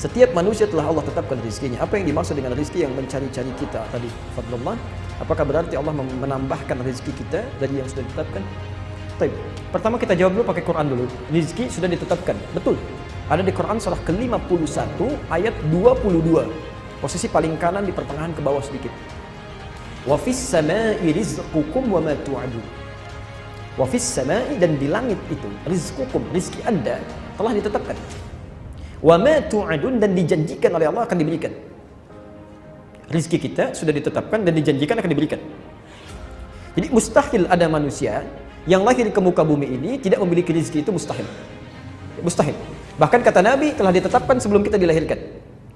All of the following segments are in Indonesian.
Setiap manusia telah Allah tetapkan rizkinya. Apa yang dimaksud dengan rizki yang mencari-cari kita tadi? Fadlullah. Apakah berarti Allah menambahkan rizki kita dari yang sudah ditetapkan? Baik. Pertama kita jawab dulu pakai Quran dulu. Rizki sudah ditetapkan. Betul. Ada di Quran surah ke-51 ayat 22. Posisi paling kanan di pertengahan ke bawah sedikit. Wa fis samaa'i rizqukum wa ma tu'adun. Wa fis samaa'i, dan di langit itu rizqukum, rizki Anda telah ditetapkan. Wa ma tu'adun, dan dijanjikan oleh Allah akan diberikan. Rizki kita sudah ditetapkan dan dijanjikan akan diberikan. Jadi mustahil ada manusia yang lahir ke muka bumi ini tidak memiliki rizki, itu mustahil. Mustahil. Bahkan kata Nabi telah ditetapkan sebelum kita dilahirkan.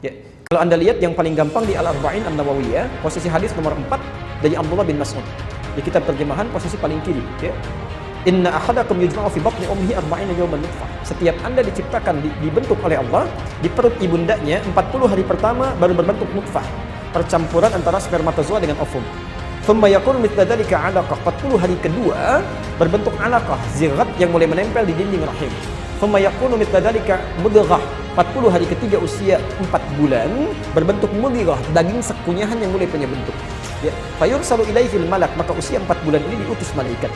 Ya. Kalau Anda lihat yang paling gampang di Al-Arba'in An-Nawawiyah, posisi hadis nomor 4 dari Abdullah bin Mas'ud. Di kitab terjemahan posisi paling kiri, ya. Inna ahadakum yujma'u fi batni ummihi 40 yawman nutfah. Setiap Anda diciptakan dibentuk oleh Allah di perut ibundanya 40 hari pertama baru berbentuk nutfah, percampuran antara spermatozoa dengan ovum. Thumma yakunu mithla dzalika 'alaqah. 40 hari kedua berbentuk 'alaqah, zirat yang mulai menempel di dinding rahim. Thumma yakunu mithla dzalika mudghah. 40 hari ketiga usia 4 bulan berbentuk mudghah, daging sekunyahan yang mulai punya bentuk. Ya, fayursalu ilaihil malak, maka usia 4 bulan ini diutus malaikat.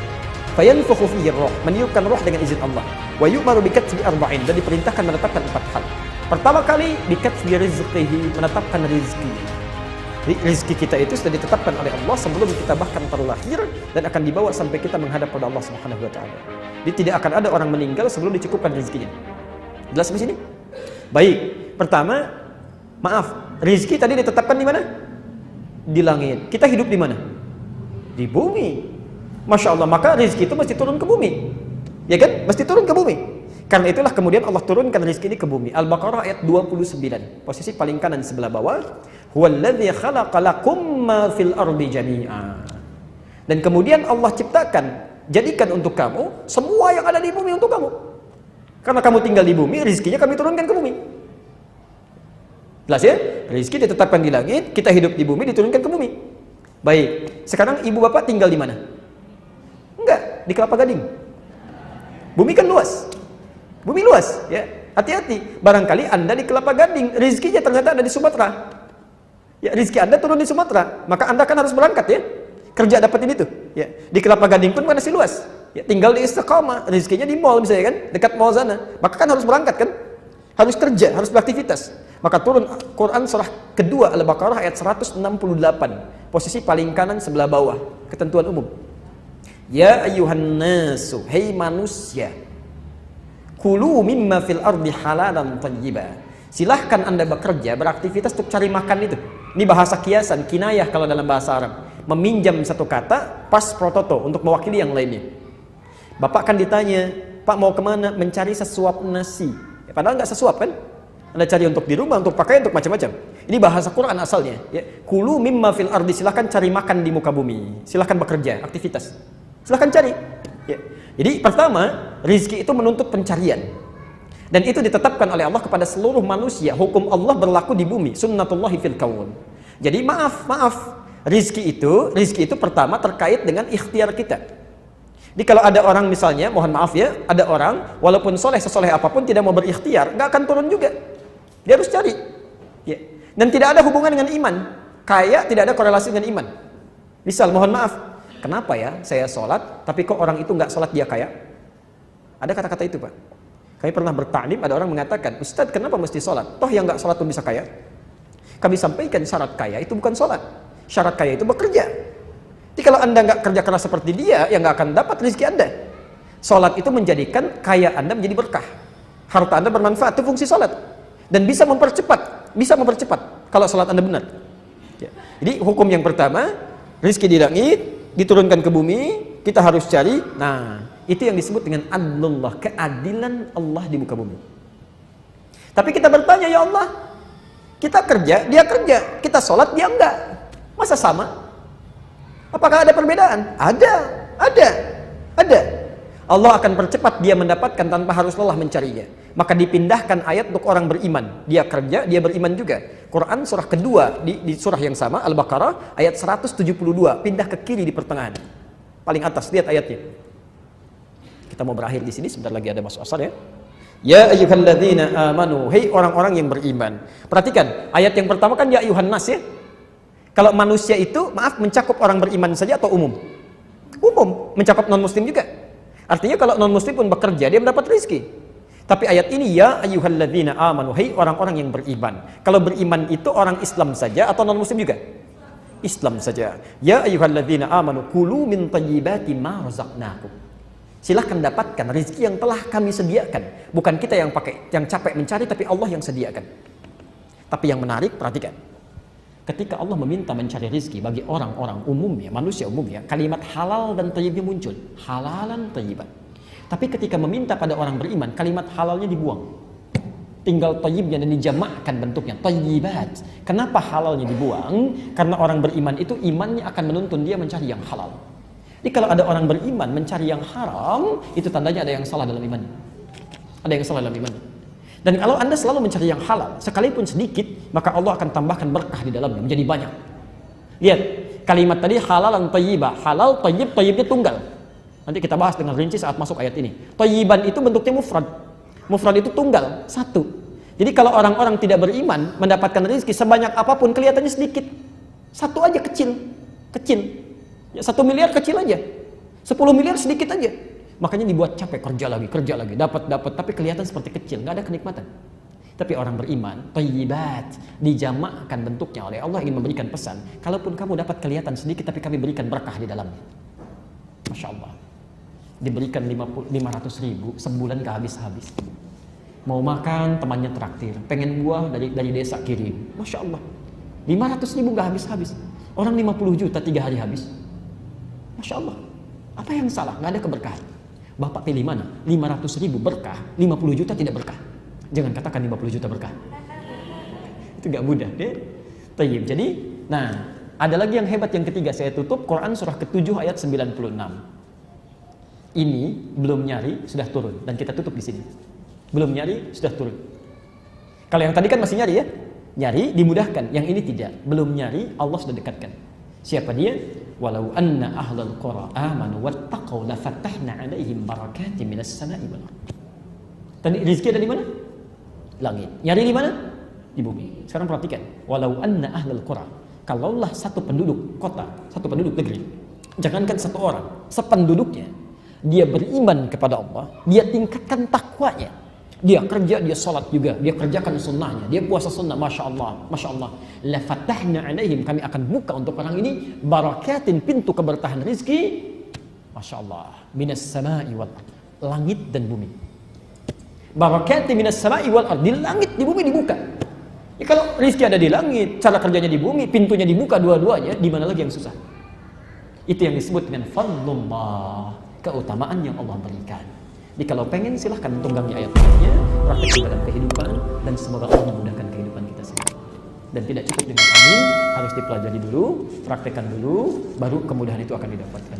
Fayanfukhu fihi roh, meniupkan roh dengan izin Allah. Wa yu'maru bikatbi arba'in, dan diperintahkan menetapkan 4 hal. Pertama kali bikatbi rizqihi, menetapkan rizki. Rizki kita itu sudah ditetapkan oleh Allah sebelum kita bahkan terlahir dan akan dibawa sampai kita menghadap pada Allah Subhanahu wa taala. Jadi tidak akan ada orang meninggal sebelum dicukupkan rizkinya. Jelas di sini? Baik. Pertama, maaf, rizki tadi ditetapkan di mana? Di langit. Kita hidup di mana? Di bumi. Masya Allah, maka rizki itu mesti turun ke bumi. Ya kan? Mesti turun ke bumi. Karena itulah kemudian Allah turunkan rizki ini ke bumi. Al-Baqarah ayat 29. Posisi paling kanan sebelah bawah. Huwallazi khalaqa lakum ma fil ardi jami'a. Dan kemudian Allah ciptakan, jadikan untuk kamu semua yang ada di bumi untuk kamu. Karena kamu tinggal di bumi, rizkinya kami turunkan ke bumi. Jelas ya? Rizki ditetapkan di langit, kita hidup di bumi, diturunkan ke bumi. Baik. Sekarang ibu bapak tinggal di mana? Enggak, di Kelapa Gading. Bumi kan luas. Bumi luas, ya. Hati-hati. Barangkali Anda di Kelapa Gading, rizkinya ternyata ada di Sumatera. Ya, rizki Anda turun di Sumatera, maka Anda kan harus berangkat, ya. Kerja dapetin itu, ya. Di Kelapa Gading pun masih luas. Ya, tinggal di Istiqamah, rizkinya di mall misalnya kan, dekat mall sana. Maka kan harus berangkat kan? Harus kerja, harus beraktivitas. Maka turun Quran surah kedua Al-Baqarah ayat 168. Posisi paling kanan sebelah bawah, ketentuan umum. Ya ayyuhan nasu, hei manusia, kulu mimma fil ardi halalan thayyiba. Silahkan Anda bekerja, beraktivitas untuk cari makan itu. Ini bahasa kiasan, kinayah kalau dalam bahasa Arab. Meminjam satu kata pas prototo untuk mewakili yang lainnya. Bapak kan ditanya, Pak mau kemana? Mencari sesuap nasi. Ya, padahal nggak sesuap kan? Anda cari untuk di rumah, untuk pakai, untuk macam-macam. Ini bahasa Quran asalnya. Ya. Kulu mimma fil ardi, silahkan cari makan di muka bumi. Silahkan bekerja, aktivitas. Silahkan cari. Ya. Jadi pertama, rizki itu menuntut pencarian. Dan itu ditetapkan oleh Allah kepada seluruh manusia. Hukum Allah berlaku di bumi. Sunnatullahi fil kaun. Jadi maaf. Rizki itu pertama terkait dengan ikhtiar kita. Jadi kalau ada orang misalnya, mohon maaf ya, ada orang walaupun soleh sesoleh apapun tidak mau berikhtiar, nggak akan turun juga. Dia harus cari. Ya. Dan tidak ada hubungan dengan iman. Kaya tidak ada korelasi dengan iman. Misal, mohon maaf, kenapa ya saya sholat, tapi kok orang itu nggak sholat dia kaya? Ada kata-kata itu, Pak. Kami pernah bertaklim, ada orang mengatakan, Ustadz kenapa mesti sholat? Toh yang nggak sholat pun bisa kaya. Kami sampaikan syarat kaya itu bukan sholat. Syarat kaya itu bekerja. Jadi kalau Anda nggak kerja keras seperti dia, ya nggak akan dapat rezeki Anda. Sholat itu menjadikan kaya Anda menjadi berkah. Harta Anda bermanfaat, itu fungsi sholat. Dan bisa mempercepat kalau sholat Anda benar. Ya. Jadi hukum yang pertama, rezeki di langit, diturunkan ke bumi, kita harus cari. Nah, itu yang disebut dengan adlullah, keadilan Allah di muka bumi. Tapi kita bertanya, ya Allah, kita kerja, dia kerja, kita sholat, dia enggak. Masa sama? Apakah ada perbedaan? Ada. Allah akan percepat dia mendapatkan tanpa harus lelah mencarinya. Maka dipindahkan ayat untuk orang beriman. Dia kerja, dia beriman juga. Quran surah kedua di surah yang sama, Al-Baqarah ayat 172, pindah ke kiri di pertengahan. Paling atas, lihat ayatnya. Kita mau berakhir di sini, sebentar lagi ada masuk asar ya. Ya ayyuhalladzina amanu, hei orang-orang yang beriman. Perhatikan, ayat yang pertama kan ya ayyuhan nas ya. Kalau manusia itu, maaf, mencakup orang beriman saja atau umum? Umum, mencakup non-muslim juga. Artinya kalau non-muslim pun bekerja, dia mendapat rezeki. Tapi ayat ini ya ayyuhalladzina amanu, hei orang-orang yang beriman. Kalau beriman itu orang Islam saja atau non-muslim juga? Islam saja. Ya ayyuhalladzina amanu kulu min thayyibati ma razaqnakum. Silahkan dapatkan rezeki yang telah kami sediakan. Bukan kita yang capek mencari, tapi Allah yang sediakan. Tapi yang menarik, perhatikan. Ketika Allah meminta mencari rezeki bagi orang-orang umumnya, manusia umumnya, kalimat halal dan thayyibnya muncul. Halalan thayyiban. Tapi ketika meminta pada orang beriman, kalimat halalnya dibuang. Tinggal thayyibnya dan dijamakkan bentuknya, thayyibat. Kenapa halalnya dibuang? Karena orang beriman itu imannya akan menuntun dia mencari yang halal. Jadi kalau ada orang beriman mencari yang haram, itu tandanya ada yang salah dalam imannya. Ada yang salah dalam imannya. Dan kalau Anda selalu mencari yang halal, sekalipun sedikit, maka Allah akan tambahkan berkah di dalamnya, menjadi banyak. Lihat, kalimat tadi halal dan thayyibah. Halal, thayyib, thayyibnya tunggal. Nanti kita bahas dengan rinci saat masuk ayat ini. Thayyiban itu bentuknya mufrad. Mufrad itu tunggal, satu. Jadi kalau orang-orang tidak beriman, mendapatkan rezeki sebanyak apapun, kelihatannya sedikit. Satu aja kecil. Kecil. Ya, 1 miliar kecil aja, 10 miliar sedikit aja. Makanya dibuat capek, kerja lagi, dapat, tapi kelihatan seperti kecil, nggak ada kenikmatan. Tapi orang beriman, thayyibat, dijamakkan bentuknya oleh Allah ingin memberikan pesan. Kalaupun kamu dapat kelihatan sedikit, tapi kami berikan berkah di dalamnya. Masya Allah. Diberikan 500 ribu, sebulan gak habis-habis. Mau makan, temannya traktir. Pengen buah dari desa kirim. Masya Allah. 500 ribu gak habis-habis. Orang 50 juta 3 hari habis. Masya Allah, apa yang salah? Nggak ada keberkahan. Bapak pilih mana? 500 ribu berkah, 50 juta tidak berkah. Jangan katakan 50 juta berkah. Itu nggak mudah deh. Tayyib. Jadi, nah, ada lagi yang hebat yang ketiga. Saya tutup Quran surah ke-7 ayat 96. Ini belum nyari, sudah turun. Dan kita tutup di sini. Belum nyari, sudah turun. Kalau yang tadi kan masih nyari ya? Nyari, dimudahkan. Yang ini tidak. Belum nyari, Allah sudah dekatkan. Siapa dia? Walau anna ahlal qura amanu wattaqau lafatahna 'alaihim barakatin minas sama'i wal ardh. Tadi rezeki ada di mana? Langit. Nyari di mana? Di bumi. Sekarang perhatikan. Walau anna ahlal qura. Kalaulah satu penduduk kota, satu penduduk negeri, jangankan satu orang, sependuduknya, dia beriman kepada Allah, dia tingkatkan takwanya. Dia kerja, dia sholat juga, dia kerjakan sunnahnya, dia puasa sunnah, masya Allah. La fatahna alaihim, kami akan buka untuk orang ini barakatin, pintu keberkahan rizki, masya Allah, minas sama'i wal ard, langit dan bumi. Barakatin minas sama'i wal ard, di langit, di bumi dibuka. Ya, kalau rizki ada di langit, cara kerjanya di bumi, pintunya dibuka dua-duanya, di mana lagi yang susah? Itu yang disebut dengan fadlullah, keutamaan yang Allah berikan. Jadi kalau pengen silahkan tunggangi ayat-ayatnya, praktek dalam kehidupan, dan semoga Allah memudahkan kehidupan kita semua. Dan tidak cukup dengan amin, harus dipelajari dulu, praktekkan dulu, baru kemudahan itu akan didapatkan.